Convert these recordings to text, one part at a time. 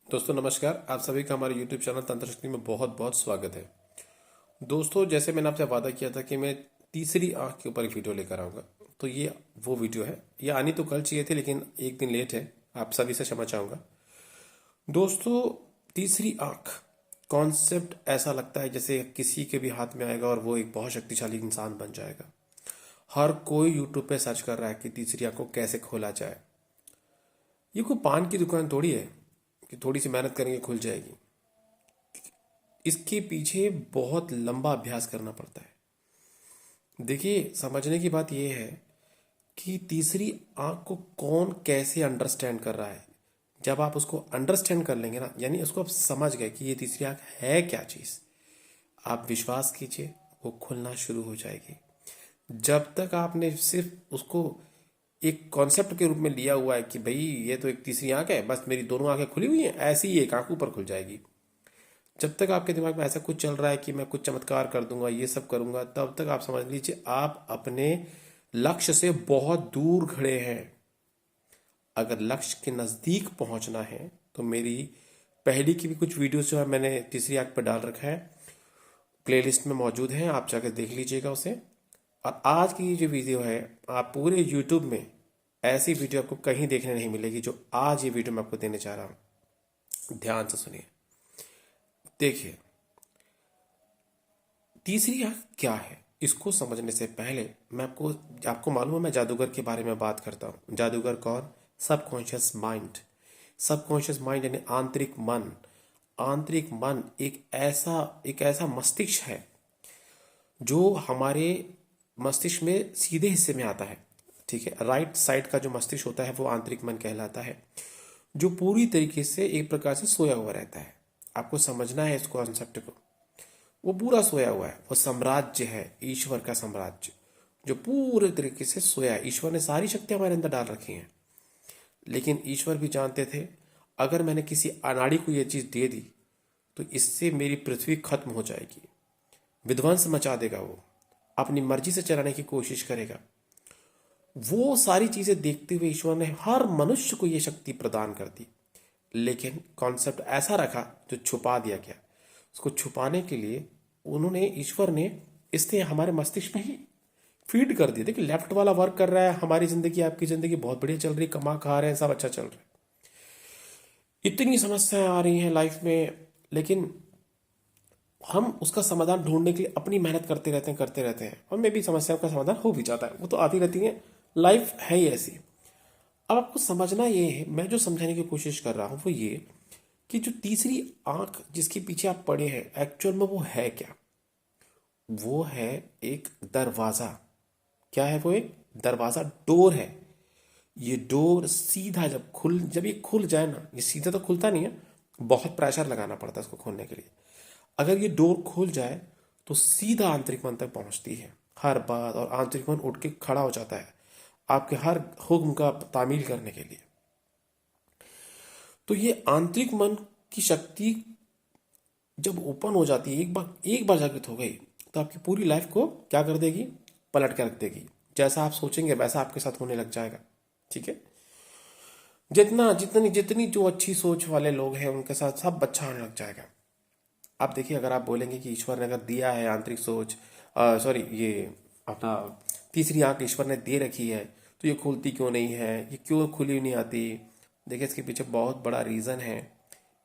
दोस्तों नमस्कार। आप सभी का हमारे YouTube चैनल तंत्र शक्ति में बहुत बहुत स्वागत है। दोस्तों जैसे मैंने आपसे वादा किया था कि मैं तीसरी आंख के ऊपर एक वीडियो लेकर आऊँगा, तो ये वो वीडियो है। ये आनी तो कल चाहिए थी लेकिन एक दिन लेट है, आप सभी से क्षमा चाहूँगा। दोस्तों तीसरी आंख कॉन्सेप्ट ऐसा लगता है जैसे किसी के भी हाथ में आएगा और वो एक बहुत शक्तिशाली इंसान बन जाएगा। हर कोई यूट्यूब पे सर्च कर रहा है कि तीसरी आंख को कैसे खोला जाए। ये कोई पान की दुकान थोड़ी है कि थोड़ी सी मेहनत करेंगे खुल जाएगी। इसके पीछे बहुत लंबा अभ्यास करना पड़ता है। देखिए समझने की बात यह है कि तीसरी आंख को कौन कैसे अंडरस्टैंड कर रहा है। जब आप उसको अंडरस्टैंड कर लेंगे ना, यानी उसको आप समझ गए कि ये तीसरी आंख है क्या चीज़, आप विश्वास कीजिए वो खुलना शुरू हो जाएगी। जब तक आपने सिर्फ उसको एक कॉन्सेप्ट के रूप में लिया हुआ है कि भाई ये तो एक तीसरी आंख है, बस मेरी दोनों आंखें खुली हुई हैं, ऐसी ही एक आंख ऊपर खुल जाएगी। जब तक आपके दिमाग में ऐसा कुछ चल रहा है कि मैं कुछ चमत्कार कर दूंगा, ये सब करूंगा, तब तक आप समझ लीजिए आप अपने लक्ष्य से बहुत दूर खड़े हैं। अगर लक्ष्य के नज़दीक पहुंचना है तो मेरी पहली की भी कुछ वीडियोस जो है मैंने तीसरी आंख पर डाल रखा है, प्लेलिस्ट में मौजूद है, आप जाकर देख लीजिएगा उसे। और आज की जो वीडियो है, आप पूरे यूट्यूब में ऐसी वीडियो आपको कहीं देखने नहीं मिलेगी जो आज ये वीडियो मैं आपको देने जा रहा हूँ। ध्यान से सुनिए। देखिए तीसरी आंख क्या है, इसको समझने से पहले मैं आपको मालूम है मैं जादूगर के बारे में बात करता हूँ। जादूगर कौन? Subconscious mind. सबकॉन्शियस माइंड यानी आंतरिक मन। आंतरिक मन एक ऐसा मस्तिष्क है जो हमारे मस्तिष्क में सीधे हिस्से में आता है। ठीक है, राइट साइड का जो मस्तिष्क होता है वो आंतरिक मन कहलाता है, जो पूरी तरीके से एक प्रकार से सोया हुआ रहता है। आपको समझना है इस कॉन्सेप्ट को। वो पूरा सोया हुआ है, वो साम्राज्य है, ईश्वर का साम्राज्य जो पूरे तरीके से सोया है। ईश्वर ने सारी शक्तियां हमारे अंदर डाल रखी हैं, लेकिन ईश्वर भी जानते थे अगर मैंने किसी अनाड़ी को ये चीज दे दी तो इससे मेरी पृथ्वी खत्म हो जाएगी, विध्वंस मचा देगा, वो अपनी मर्जी से चलाने की कोशिश करेगा। वो सारी चीजें देखते हुए ईश्वर ने हर मनुष्य को ये शक्ति प्रदान कर दी, लेकिन कॉन्सेप्ट ऐसा रखा जो छुपा दिया गया। उसको छुपाने के लिए ईश्वर ने इसने हमारे मस्तिष्क में ही फीड कर दिया। देखिए लेफ्ट वाला वर्क कर रहा है, हमारी जिंदगी आपकी जिंदगी बहुत बढ़िया चल रही, कमा खा रहे हैं, सब अच्छा चल रहा है। इतनी समस्याएं आ रही हैं लाइफ में, लेकिन हम उसका समाधान ढूंढने के लिए अपनी मेहनत करते रहते हैं और मे भी समस्याओं का समाधान हो भी जाता है, वो तो आती रहती है, लाइफ है ही ऐसी। अब आपको समझना ये है, मैं जो समझाने की कोशिश कर रहा हूं वो ये कि जो तीसरी आंख जिसके पीछे आप पड़े हैं, एक्चुअल में वो है क्या? वो है एक दरवाजा। क्या है वो? एक दरवाजा, डोर है। ये डोर सीधा जब ये खुल जाए ना, ये सीधा तो खुलता नहीं है, बहुत प्रेशर लगाना पड़ता है इसको खोलने के लिए। अगर ये डोर खुल जाए तो सीधा आंतरिक मन तक पहुंचती है हर बात, और आंतरिक मन उठ के खड़ा हो जाता है आपके हर हुक्म का तामील करने के लिए। तो ये आंतरिक मन की शक्ति जब ओपन हो जाती है, एक बार जागृत हो गई तो आपकी पूरी लाइफ को क्या कर देगी? पलट के रख देगी। जैसा आप सोचेंगे वैसा आपके साथ होने लग जाएगा। ठीक है, जितना जितनी जितनी जो अच्छी सोच वाले लोग हैं उनके साथ सब अच्छा होने लग जाएगा। आप देखिए, अगर आप बोलेंगे कि ईश्वर ने अगर दिया है आंतरिक सोच, सॉरी ये अपना तीसरी आंख ईश्वर ने दे रखी है, तो ये खुलती क्यों नहीं है, ये क्यों खुली नहीं आती? देखिए इसके पीछे बहुत बड़ा रीज़न है।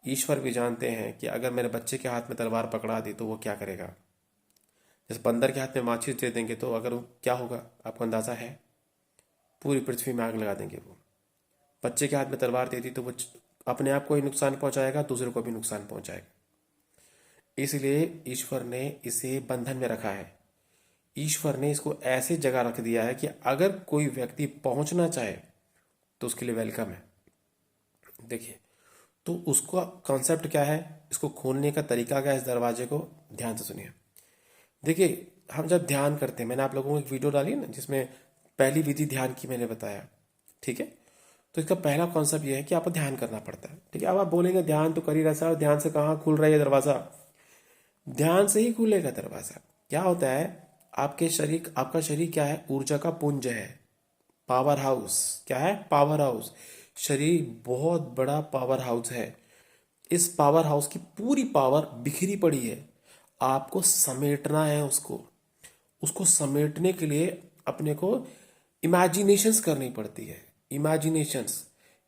ईश्वर भी जानते हैं कि अगर मेरे बच्चे के हाथ में तलवार पकड़ा दी तो वो क्या करेगा। जैसे बंदर के हाथ में माचिस दे देंगे तो अगर वो क्या होगा आपको अंदाज़ा है? पूरी पृथ्वी में आग लगा देंगे। वो बच्चे के हाथ में तलवार दे दी तो वो अपने आप को ही नुकसान पहुंचाएगा, दूसरे को भी नुकसान पहुंचाएगा। इसलिए ईश्वर ने इसे बंधन में रखा है। ईश्वर ने इसको ऐसे जगह रख दिया है कि अगर कोई व्यक्ति पहुंचना चाहे तो उसके लिए वेलकम है। देखिए, तो उसका कॉन्सेप्ट क्या है, इसको खोलने का तरीका क्या है, इस दरवाजे को ध्यान से सुनिए। देखिए हम जब ध्यान करते हैं, मैंने आप लोगों को एक वीडियो डाली ना जिसमें पहली विधि ध्यान की मैंने बताया। ठीक है, तो इसका पहला कॉन्सेप्ट ये है कि आपको ध्यान करना पड़ता है। ठीक है, अब आप बोलेंगे ध्यान तो कर ही रहा है, ध्यान से कहाँ खुल रहा है ये दरवाजा? ध्यान से ही खुलेगा दरवाजा। क्या होता है, आपका शरीर क्या है? ऊर्जा का पुंज है, पावर हाउस। क्या है? Power house. शरीर बहुत बड़ा पावर हाउस है। इस पावर हाउस की पूरी पावर बिखरी पड़ी है। आपको समेटना है उसको। उसको समेटने के लिए अपने को इमेजिनेशंस करनी पड़ती है। इमेजिनेशंस,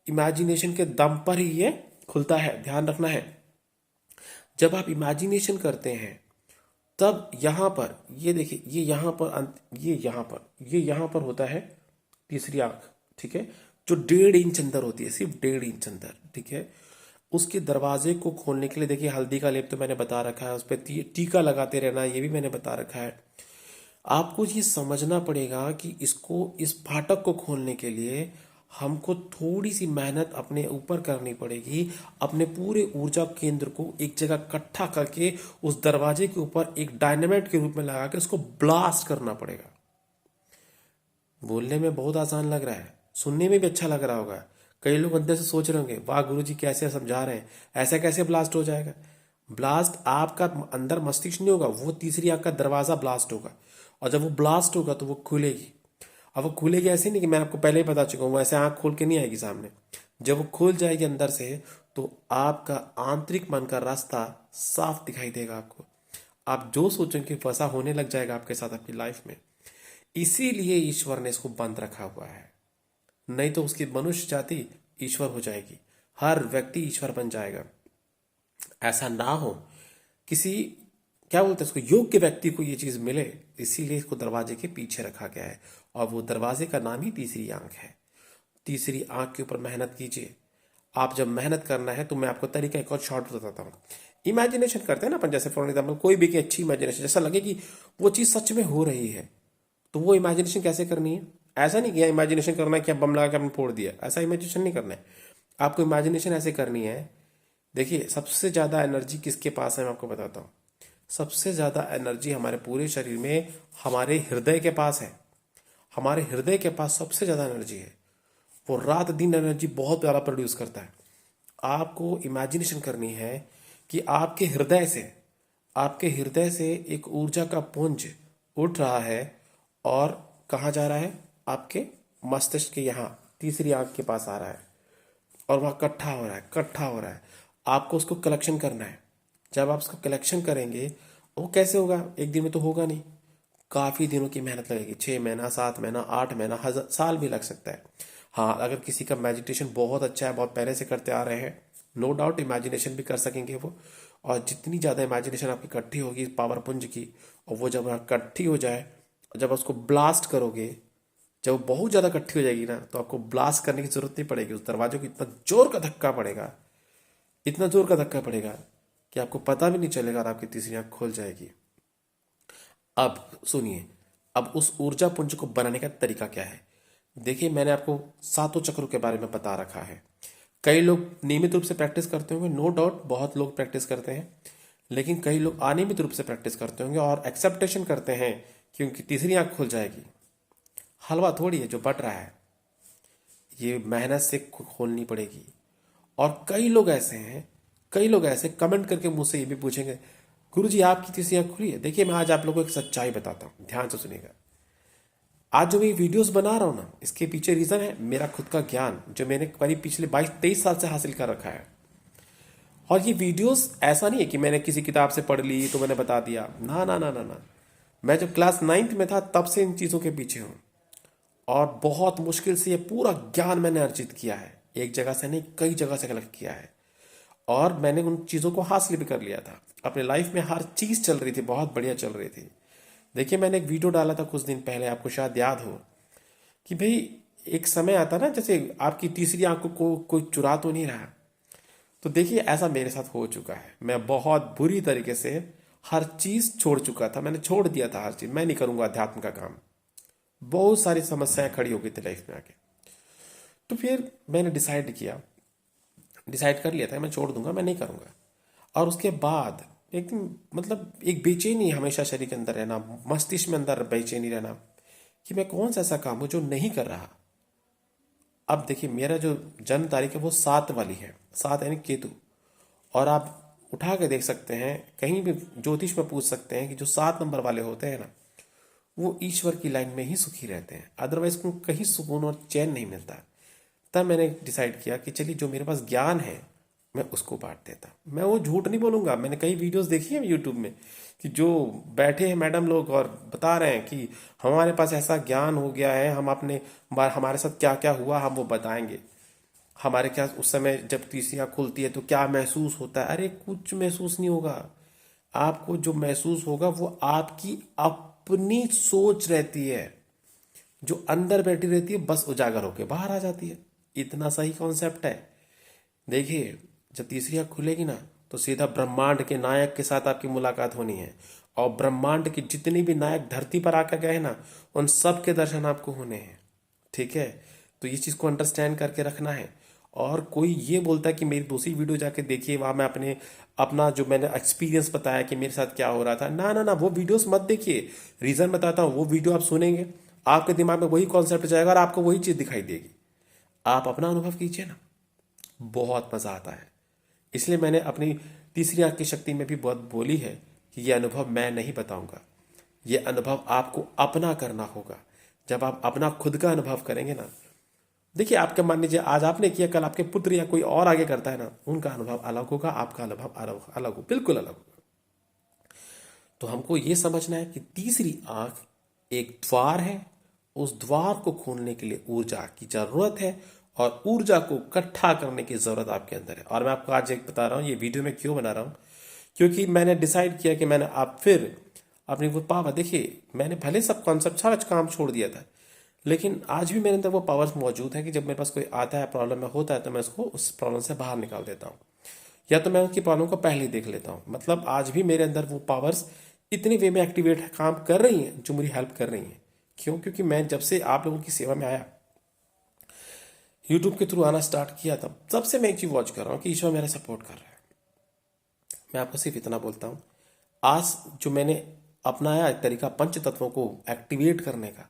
इमेजिनेशन के दम पर ही ये खुलता है, ध्यान रखना है। जब आप इमेजिनेशन करते हैं तब यहां पर ये देखिए, ये यहां पर ये यहां पर होता है तीसरी आंख, ठीक है, जो 1.5 इंच अंदर होती है, सिर्फ 1.5 इंच अंदर, ठीक है। उसके दरवाजे को खोलने के लिए देखिए, हल्दी का लेप तो मैंने बता रखा है, उस पर टीका लगाते रहना ये भी मैंने बता रखा है। आपको ये समझना पड़ेगा कि इसको, इस फाटक को खोलने के लिए हमको थोड़ी सी मेहनत अपने ऊपर करनी पड़ेगी। अपने पूरे ऊर्जा केंद्र को एक जगह इकट्ठा करके उस दरवाजे के ऊपर एक डायनामाइट के रूप में लगा के उसको ब्लास्ट करना पड़ेगा। बोलने में बहुत आसान लग रहा है, सुनने में भी अच्छा लग रहा होगा। कई लोग अंदर से सोच रहे होंगे, वाह गुरुजी कैसे समझा रहे हैं, ऐसा कैसे ब्लास्ट हो जाएगा। ब्लास्ट आपका अंदर मस्तिष्क नहीं होगा, वो तीसरी आंख का दरवाजा ब्लास्ट होगा। और जब वो ब्लास्ट होगा तो वो खुलेगी। अब वो खुलेगी ऐसे नहीं कि मैं आपको पहले ही बता चुका हूँ, वो ऐसे आंख खोल के नहीं आएगी सामने। जब वो खुल जाएगी अंदर से तो आपका आंतरिक मन का रास्ता साफ दिखाई देगा आपको। आप जो सोचेंगे वैसा होने लग जाएगा आपके साथ आपकी लाइफ में। इसीलिए ईश्वर ने इसको बंद रखा हुआ है, नहीं तो उसकी मनुष्य जाति ईश्वर हो जाएगी, हर व्यक्ति ईश्वर बन जाएगा। ऐसा ना हो, किसी, क्या बोलते हैं उसको, योग्य व्यक्ति को ये चीज मिले, इसीलिए इसको दरवाजे के पीछे रखा गया है। और वो दरवाजे का नाम ही तीसरी आंख है। तीसरी आंख के ऊपर मेहनत कीजिए। आप जब मेहनत करना है तो मैं आपको तरीका एक और शॉर्ट बताता हूँ। इमेजिनेशन करते हैं ना अपन, जैसे फॉर एग्जाम्पल कोई भी की अच्छी इमेजिनेशन, जैसा लगे कि वो चीज सच में हो रही है, तो वो इमेजिनेशन कैसे करनी है। ऐसा नहीं किया इमेजिनेशन करना है कि बम लगा के आपने फोड़ दिया, ऐसा इमेजिनेशन नहीं करना है। आपको इमेजिनेशन ऐसे करनी है। देखिए, सबसे ज्यादा एनर्जी किसके पास है मैं आपको बताता हूँ। सबसे ज्यादा एनर्जी हमारे पूरे शरीर में हमारे हृदय के पास है। हमारे हृदय के पास सबसे ज्यादा एनर्जी है। वो रात दिन एनर्जी बहुत प्यारा प्रोड्यूस करता है। आपको इमेजिनेशन करनी है कि आपके हृदय से एक ऊर्जा का पुंज उठ रहा है और कहाँ जा रहा है, आपके मस्तिष्क के यहाँ तीसरी आंख के पास आ रहा है और वहाँ इकट्ठा हो रहा है, इकट्ठा हो रहा है। आपको उसको कलेक्शन करना है। जब आप उसको कलेक्शन करेंगे, वो कैसे होगा, एक दिन में तो होगा नहीं, काफी दिनों की मेहनत लगेगी। 6 महीना, 7 महीना, 8 महीना, साल भी लग सकता है। हाँ, अगर किसी का मेडिटेशन बहुत अच्छा है, बहुत पहले से करते आ रहे हैं, नो डाउट इमेजिनेशन भी कर सकेंगे वो। और जितनी ज़्यादा इमेजिनेशन आपकी इकट्ठी होगी पावर पुंज की, और वो जब इकट्ठी हो जाए, जब उसको ब्लास्ट करोगे, जब वो बहुत ज़्यादा इकट्ठी हो जाएगी ना, तो आपको ब्लास्ट करने की जरूरत नहीं पड़ेगी। उस दरवाजे को इतना जोर का धक्का पड़ेगा, इतना जोर का धक्का पड़ेगा कि आपको पता भी नहीं चलेगा और आपकी तीसरी आंख खुल जाएगी। अब सुनिए, अब उस ऊर्जा पुंज को बनाने का तरीका क्या है। देखिए, मैंने आपको सातों चक्रों के बारे में बता रखा है। कई लोग नियमित रूप से प्रैक्टिस करते होंगे, नो डाउट बहुत लोग प्रैक्टिस करते हैं, लेकिन कई लोग अनियमित रूप से प्रैक्टिस करते होंगे और एक्सेप्टेशन करते हैं कि उनकी तीसरी आंख खुल जाएगी। हलवा थोड़ी है जो बट रहा है, ये मेहनत से खोलनी पड़ेगी। और कई लोग ऐसे कमेंट करके मुझसे ये भी पूछेंगे, गुरुजी आपकी तीसरी आंख खुली है। देखिए, मैं आज आप लोगों को एक सच्चाई बताता हूँ, ध्यान से सुनिएगा। आज जो मैं वीडियोस बना रहा हूँ ना, इसके पीछे रीजन है मेरा खुद का ज्ञान, जो मैंने करीब पिछले 22-23 साल से हासिल कर रखा है। और ये वीडियोस ऐसा नहीं है कि मैंने किसी किताब से पढ़ ली तो मैंने बता दिया, ना ना ना ना ना। मैं जब क्लास 9th में था तब से इन चीज़ों के पीछे हूँ, और बहुत मुश्किल से ये पूरा ज्ञान मैंने अर्जित किया है। एक जगह से नहीं, कई जगह से कलेक्ट किया है, और मैंने उन चीज़ों को हासिल भी कर लिया था। अपने लाइफ में हर चीज़ चल रही थी, बहुत बढ़िया चल रही थी। देखिए, मैंने एक वीडियो डाला था कुछ दिन पहले, आपको शायद याद हो, कि भाई एक समय आता ना, जैसे आपकी तीसरी आंख को कोई चुरा तो नहीं रहा। तो देखिए, ऐसा मेरे साथ हो चुका है। मैं बहुत बुरी तरीके से हर चीज छोड़ चुका था, मैंने छोड़ दिया था हर चीज, मैं नहीं करूंगा अध्यात्म का काम। बहुत सारी समस्याएं खड़ी हो गई थी लाइफ में आके। तो फिर मैंने डिसाइड कर लिया था मैं छोड़ दूंगा, मैं नहीं करूंगा। और उसके बाद एक दिन, मतलब एक बेचैनी हमेशा शरीर के अंदर रहना, मस्तिष्क में अंदर बेचैनी रहना कि मैं कौन सा ऐसा काम हूं जो नहीं कर रहा। अब देखिए, मेरा जो जन्म तारीख है वो 7 वाली है, 7 यानी केतु। और आप उठा के देख सकते हैं, कहीं भी ज्योतिष में पूछ सकते हैं कि जो 7 नंबर वाले होते हैं ना, वो ईश्वर की लाइन में ही सुखी रहते हैं, अदरवाइज को कहीं सुकून और चैन नहीं मिलता। तब मैंने डिसाइड किया कि चलिए, जो मेरे पास ज्ञान है मैं उसको बांट देता। मैं वो झूठ नहीं बोलूंगा, मैंने कई वीडियोस देखी हैं यूट्यूब में कि जो बैठे हैं मैडम लोग और बता रहे हैं कि हमारे पास ऐसा ज्ञान हो गया है, हम अपने हमारे साथ क्या क्या हुआ हम वो बताएंगे। हमारे क्या उस समय जब तीसरी आँख खुलती है तो क्या महसूस होता है। अरे कुछ महसूस नहीं होगा। आपको जो महसूस होगा वो आपकी अपनी सोच रहती है, जो अंदर बैठी रहती है, बस उजागर होकर बाहर आ जाती है। इतना सही कॉन्सेप्ट है। देखिए, जब तीसरी आँख खुलेगी ना तो सीधा ब्रह्मांड के नायक के साथ आपकी मुलाकात होनी है। और ब्रह्मांड के जितने भी नायक धरती पर आकर गए ना, उन सब के दर्शन आपको होने हैं। ठीक है, तो ये चीज़ को अंडरस्टैंड करके रखना है। और कोई ये बोलता है कि मेरी दूसरी वीडियो जाके देखिए, वहाँ मैं अपना जो मैंने एक्सपीरियंस बताया कि मेरे साथ क्या हो रहा था, ना ना ना, वो वीडियोस मत देखिए। रीज़न बताता हूँ, वो वीडियो आप सुनेंगे, आपके दिमाग में वही कॉन्सेप्ट जाएगा और आपको वही चीज़ दिखाई देगी। आप अपना अनुभव कीजिए ना, बहुत मज़ा आता है। इसलिए मैंने अपनी तीसरी आंख की शक्ति में भी बहुत बोली है कि ये अनुभव मैं नहीं बताऊंगा, ये अनुभव आपको अपना करना होगा। जब आप अपना खुद का अनुभव करेंगे ना, देखिए, आपके मान लीजिए आज आपने किया, कल आपके पुत्र या कोई और आगे करता है ना, उनका अनुभव अलग होगा, आपका अनुभव अलग अलग हो, बिल्कुल अलग होगा। तो हमको ये समझना है कि तीसरी आंख एक द्वार है। उस द्वार को खोलने के लिए ऊर्जा की जरूरत है और ऊर्जा को इकट्ठा करने की जरूरत आपके अंदर है। और मैं आपको आज एक बता रहा हूँ, ये वीडियो में क्यों बना रहा हूँ, क्योंकि मैंने डिसाइड किया कि मैंने आप फिर अपनी वो पावर, देखिए मैंने भले सब कॉन्सेप्ट सारा काम छोड़ दिया था, लेकिन आज भी मेरे अंदर वो पावर्स मौजूद है कि जब मेरे पास कोई आता है प्रॉब्लम में होता है तो मैं उसको उस प्रॉब्लम से बाहर निकाल देता हूँ, या तो मैं उसकी प्रॉब्लम को पहले ही देख लेता हूँ। मतलब आज भी मेरे अंदर वो पावर्स इतनी वे में एक्टिवेट है, काम कर रही हैं, जो मेरी हेल्प कर रही हैं। क्यों? क्योंकि मैं जब से आप लोगों की सेवा में आया, यूट्यूब के थ्रू आना स्टार्ट किया, तब सबसे मैं एक चीज वॉच कर रहा हूँ कि ईश्वर मेरा सपोर्ट कर रहा है। मैं आपको सिर्फ इतना बोलता हूँ, आज जो मैंने अपनाया एक तरीका पंच तत्वों को एक्टिवेट करने का,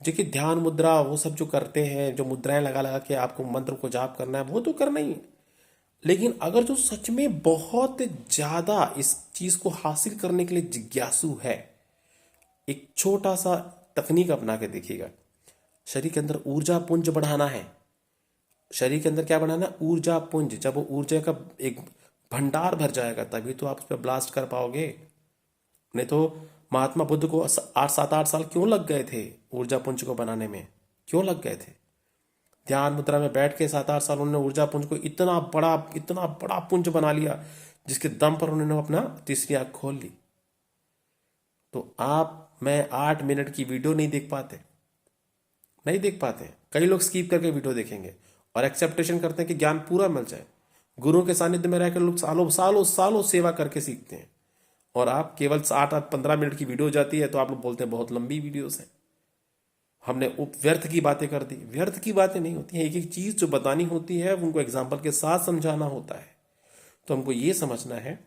जो कि ध्यान मुद्रा वो सब जो करते हैं, जो मुद्राएं लगा लगा के आपको मंत्र को जाप करना है, वो तो करना ही है। लेकिन अगर जो सच में बहुत ज्यादा इस चीज को हासिल करने के लिए जिज्ञासु है, एक छोटा सा तकनीक अपना के देखिएगा। शरीर के अंदर ऊर्जा पुंज बढ़ाना है। शरीर के अंदर क्या बढ़ाना है? ऊर्जा पुंज। जब वो ऊर्जा का एक भंडार भर जाएगा तभी तो आप उस पर ब्लास्ट कर पाओगे। नहीं तो महात्मा बुद्ध को 8 7 8 साल क्यों लग गए थे ऊर्जा पुंज को बनाने में? क्यों लग गए थे? ध्यान मुद्रा में बैठ के 7 8 साल उन्होंने ऊर्जा पुंज को इतना बड़ा पुंज बना लिया, जिसके दम पर उन्होंने अपना तीसरी आंख खोल ली। तो आप मैं 8 मिनट की वीडियो नहीं देख पाते। कई लोग स्किप करके वीडियो देखेंगे और एक्सेप्टेशन करते हैं कि ज्ञान पूरा मिल जाए। गुरुओं के सानिध्य में रहकर लोग सालों सालों सालों सेवा करके सीखते हैं, और आप केवल 8 8 15 मिनट की वीडियो जाती है तो आप लोग बोलते हैं बहुत लंबी वीडियोस है, हमने व्यर्थ की बातें कर दी। व्यर्थ की बातें नहीं होती हैं, एक एक चीज जो बतानी होती है उनको एग्जाम्पल के साथ समझाना होता है। तो हमको ये समझना है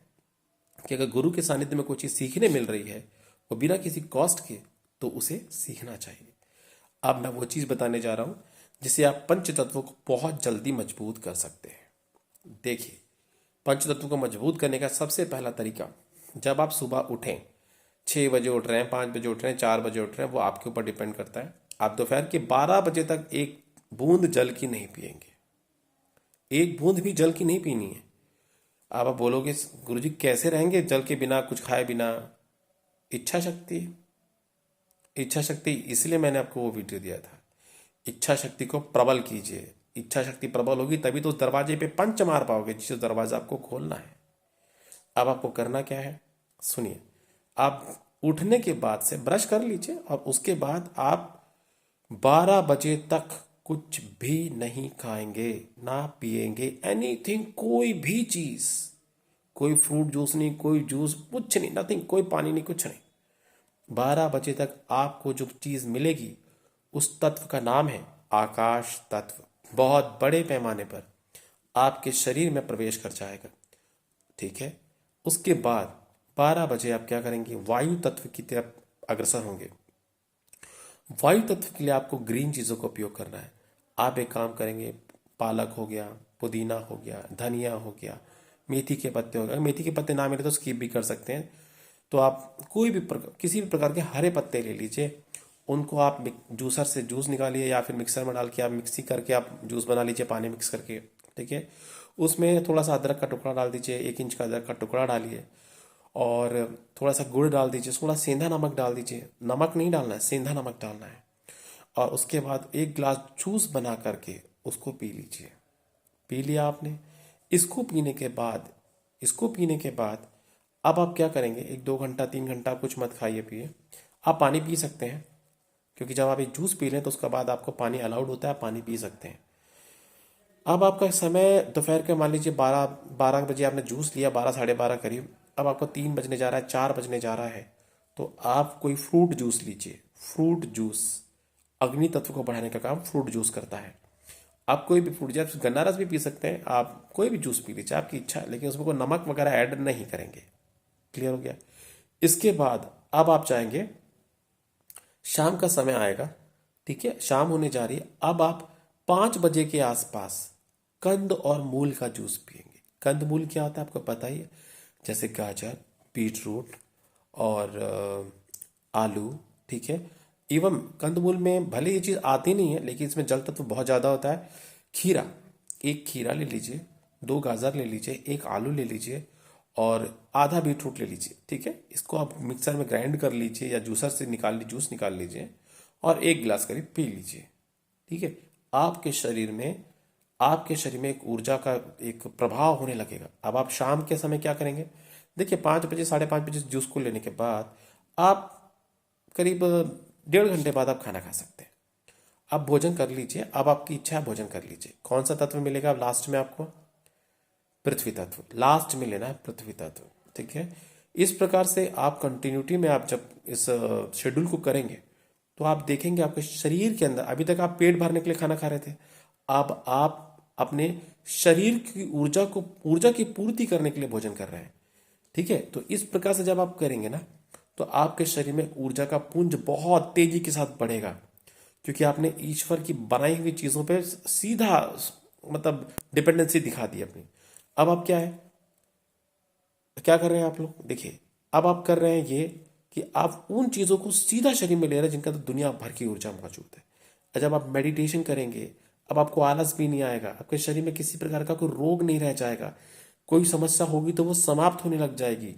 कि अगर गुरु के सानिध्य में कोई चीज सीखने मिल रही है वो बिना किसी कॉस्ट के, तो उसे सीखना चाहिए। अब मैं वो चीज बताने जा रहा हूं जिससे आप पंच तत्वों को बहुत जल्दी मजबूत कर सकते हैं। देखिए, पंच तत्वों को मजबूत करने का सबसे पहला तरीका, जब आप सुबह उठें, 6 बजे उठ रहे हैं, 5 बजे उठ रहे हैं, 4 बजे उठ रहे हैं, वो आपके ऊपर डिपेंड करता है। आप दोपहर के 12 बजे तक एक बूंद जल की नहीं पिएंगे। एक बूंद भी जल की नहीं पीनी है। आप बोलोगे गुरुजी कैसे रहेंगे जल के बिना, कुछ खाए बिना? इच्छा शक्ति। इच्छा शक्ति, इसलिए मैंने आपको वो वीडियो दिया था। इच्छा शक्ति को प्रबल कीजिए। इच्छा शक्ति प्रबल होगी तभी तो उस दरवाजे पे पंच मार पाओगे जिस दरवाजा आपको खोलना है। अब आपको करना क्या है, सुनिए। आप उठने के बाद से ब्रश कर लीजिए और उसके बाद आप 12 बजे तक कुछ भी नहीं खाएंगे, ना पिएंगे, एनीथिंग, कोई भी चीज, कोई फ्रूट जूस नहीं, कोई जूस, कुछ नहीं, नथिंग, कोई पानी नहीं, कुछ नहीं। 12 बजे तक आपको जो चीज मिलेगी उस तत्व का नाम है आकाश तत्व। बहुत बड़े पैमाने पर आपके शरीर में प्रवेश कर जाएगा। ठीक है, उसके बाद 12 बजे आप क्या करेंगे? वायु तत्व की तरफ अग्रसर होंगे। वायु तत्व के लिए आपको ग्रीन चीजों का उपयोग करना है। आप एक काम करेंगे, पालक हो गया, पुदीना हो गया, धनिया हो गया, मेथी के पत्ते हो गए। मेथी के पत्ते ना मिले तो स्किप भी कर सकते हैं। तो आप कोई भी किसी भी प्रकार के हरे पत्ते ले लीजिए, उनको आप जूसर से जूस निकालिए या फिर मिक्सर में डाल के आप मिक्सी करके आप जूस बना लीजिए, पानी मिक्स करके। ठीक है, उसमें थोड़ा सा अदरक का टुकड़ा डाल दीजिए, 1 इंच का अदरक का टुकड़ा डालिए, और थोड़ा सा गुड़ डाल दीजिए, थोड़ा सेंधा नमक डाल दीजिए। नमक नहीं डालना है, सेंधा नमक डालना है। और उसके बाद 1 गिलास जूस बना करके उसको पी लीजिए। पी लिया आपने। इसको पीने के बाद इसको पीने के बाद अब आप क्या करेंगे, 1-2 घंटा 3 घंटा कुछ मत खाइए पिए। आप पानी पी सकते हैं, क्योंकि जब आप एक जूस पी लें तो उसके बाद आपको पानी अलाउड होता है, आप पानी पी सकते हैं। अब आपका समय दोपहर के मान लीजिए 12 बजे आपने जूस लिया, 12 साढ़े 12 करीब। अब आपको 3 बजने जा रहा है, 4 बजने जा रहा है, तो आप कोई फ्रूट जूस लीजिए। फ्रूट जूस अग्नि तत्व को बढ़ाने का काम फ्रूट जूस करता है। आप कोई भी फ्रूट जूस, गन्ना रस भी पी सकते हैं, आप कोई भी जूस पी लीजिए, आपकी इच्छा है, लेकिन उसमें कोई नमक वगैरह ऐड नहीं करेंगे। क्लियर हो गया। इसके बाद अब आप चाहेंगे, शाम का समय आएगा, ठीक है, शाम होने जा रही है, अब आप 5 बजे के आसपास कंद और मूल का जूस पिएंगे। कंद मूल क्या होता है आपको पता ही है, जैसे गाजर, बीट रूट और आलू, ठीक है। एवं कंदमूल में भले ये चीज़ आती नहीं है, लेकिन इसमें जल तत्व बहुत ज़्यादा होता है। खीरा, 1 खीरा ले लीजिए, 2 गाजर ले लीजिए, 1 आलू ले लीजिए, और आधा बीट रूट ले लीजिए, ठीक है। इसको आप मिक्सर में ग्राइंड कर लीजिए या जूसर से जूस निकाल लीजिए, और 1 गिलास करीब पी लीजिए, ठीक है। आपके शरीर में आपके शरीर में एक ऊर्जा का एक प्रभाव होने लगेगा। अब आप शाम के समय क्या करेंगे, देखिए 5 बजे साढ़े 5 बजे जूस को लेने के बाद आप करीब 1.5 घंटे बाद आप खाना खा सकते हैं। आप भोजन कर लीजिए, अब आपकी इच्छा है भोजन कर लीजिए। कौन सा तत्व मिलेगा अब लास्ट में आपको, पृथ्वी तत्व लास्ट में लेना है, पृथ्वी तत्व, ठीक है। इस प्रकार से आप कंटिन्यूटी में आप जब इस शेड्यूल को करेंगे तो आप देखेंगे आपके शरीर के अंदर, अभी तक आप पेट भरने के लिए खाना खा रहे थे, अब आप अपने शरीर की ऊर्जा की पूर्ति करने के लिए भोजन कर रहे हैं, ठीक है। तो इस प्रकार से जब आप करेंगे ना, तो आपके शरीर में ऊर्जा का पुंज बहुत तेजी के साथ बढ़ेगा, क्योंकि आपने ईश्वर की बनाई हुई चीजों पे सीधा मतलब डिपेंडेंसी दिखा दी अपनी। अब आप क्या कर रहे हैं आप लोग, देखिए अब आप कर रहे हैं ये कि आप उन चीजों को सीधा शरीर में ले रहे हैं जिनका तो दुनिया भर की ऊर्जा मौजूद है। और जब आप मेडिटेशन करेंगे, अब आपको आलस भी नहीं आएगा, आपके शरीर में किसी प्रकार का कोई रोग नहीं रह जाएगा, कोई समस्या होगी तो वो समाप्त होने लग जाएगी।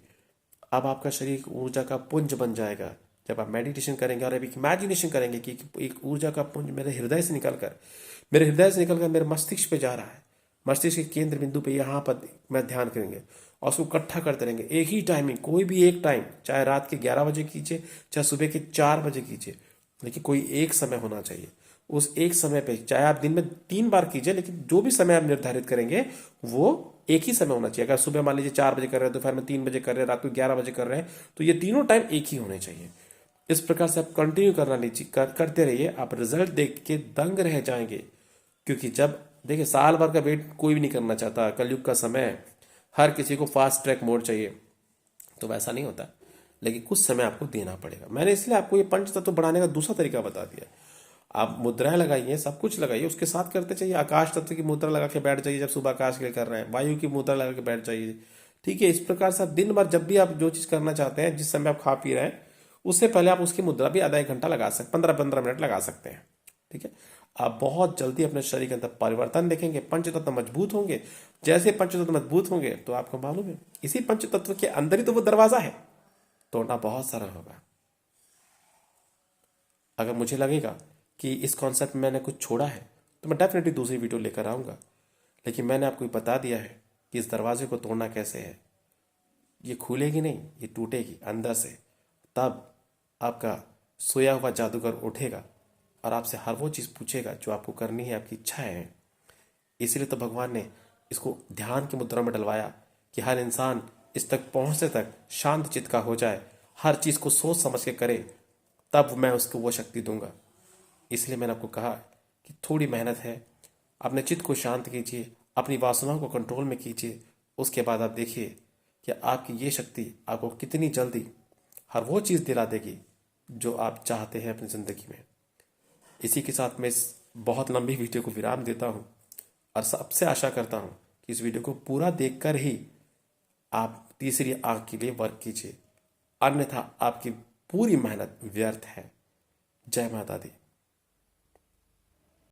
अब आपका शरीर एक ऊर्जा का पुंज बन जाएगा जब आप मेडिटेशन करेंगे, और अब एक इमेजिनेशन करेंगे कि एक ऊर्जा का पुंज मेरे हृदय से निकलकर मेरे मस्तिष्क पे जा रहा है। मस्तिष्क के केंद्र बिंदु पे यहाँ पर मैं ध्यान करेंगे और उसको इकट्ठा करते रहेंगे एक ही टाइमिंग, कोई भी एक टाइम, चाहे रात के 11 बजे कीजिए, चाहे सुबह के 4 बजे कीजिए, लेकिन कोई एक समय होना चाहिए। उस एक समय पे चाहे आप दिन में 3 बार कीजिए, लेकिन जो भी समय आप निर्धारित करेंगे वो एक ही समय होना चाहिए। अगर सुबह मान लीजिए 4 बजे कर रहे हैं, दोपहर में 3 बजे कर रहे हैं, रात को 11 बजे कर रहे हैं, तो ये तीनों टाइम एक ही होने चाहिए। इस प्रकार से आप कंटिन्यू करते रहिए, आप रिजल्ट देख के दंग रह जाएंगे। क्योंकि जब देखिए साल भर का वेट कोई भी नहीं करना चाहता, कलयुग का समय है, हर किसी को फास्ट ट्रैक मोड चाहिए, तो वैसा नहीं होता, लेकिन कुछ समय आपको देना पड़ेगा। मैंने इसलिए आपको ये पंच तत्व बढ़ाने का दूसरा तरीका बता दिया। आप मुद्राएं लगाइए, सब कुछ लगाइए, उसके साथ करते चाहिए। आकाश तत्व की मुद्रा लगा के बैठ जाइए जब सुबह आकाश के लिए कर रहे हैं, वायु की मुद्रा लगा के बैठ जाइए, ठीक है। इस प्रकार से आप दिन भर जब भी आप जो चीज करना चाहते हैं, जिस समय आप खा पी रहे हैं, उससे पहले आप उसकी मुद्रा भी आधा 1 घंटा लगा सकते, 15-15 मिनट लगा सकते हैं, ठीक है। आप बहुत जल्दी अपने शरीर के अंदर परिवर्तन देखेंगे, पंचतत्व मजबूत होंगे। जैसे पंचतत्व मजबूत होंगे तो आपको मालूम है इसी पंचतत्व के अंदर ही तो वो दरवाजा है, तोड़ना बहुत सरल होगा। अगर मुझे लगेगा कि इस कॉन्सेप्ट में मैंने कुछ छोड़ा है तो मैं डेफिनेटली दूसरी वीडियो लेकर आऊँगा, लेकिन मैंने आपको बता दिया है कि इस दरवाजे को तोड़ना कैसे है। ये खुलेगी नहीं, ये टूटेगी अंदर से, तब आपका सोया हुआ जादूगर उठेगा और आपसे हर वो चीज़ पूछेगा जो आपको करनी है, आपकी इच्छाएं हैं। इसलिए तो भगवान ने इसको ध्यान की मुद्रा में डलवाया कि हर इंसान इस तक पहुंचने तक शांत चित्त का हो जाए, हर चीज़ को सोच समझ के करे, तब मैं उसको वो शक्ति दूंगा। इसलिए मैंने आपको कहा कि थोड़ी मेहनत है, अपने चित्त को शांत कीजिए, अपनी वासनाओं को कंट्रोल में कीजिए। उसके बाद आप देखिए कि आपकी ये शक्ति आपको कितनी जल्दी हर वो चीज़ दिला देगी जो आप चाहते हैं अपनी ज़िंदगी में। इसी के साथ मैं इस बहुत लंबी वीडियो को विराम देता हूँ और सबसे आशा करता हूँ कि इस वीडियो को पूरा देखकर ही आप तीसरी आंख के लिए वर्क कीजिए, अन्यथा आपकी पूरी मेहनत व्यर्थ है। जय माता दी।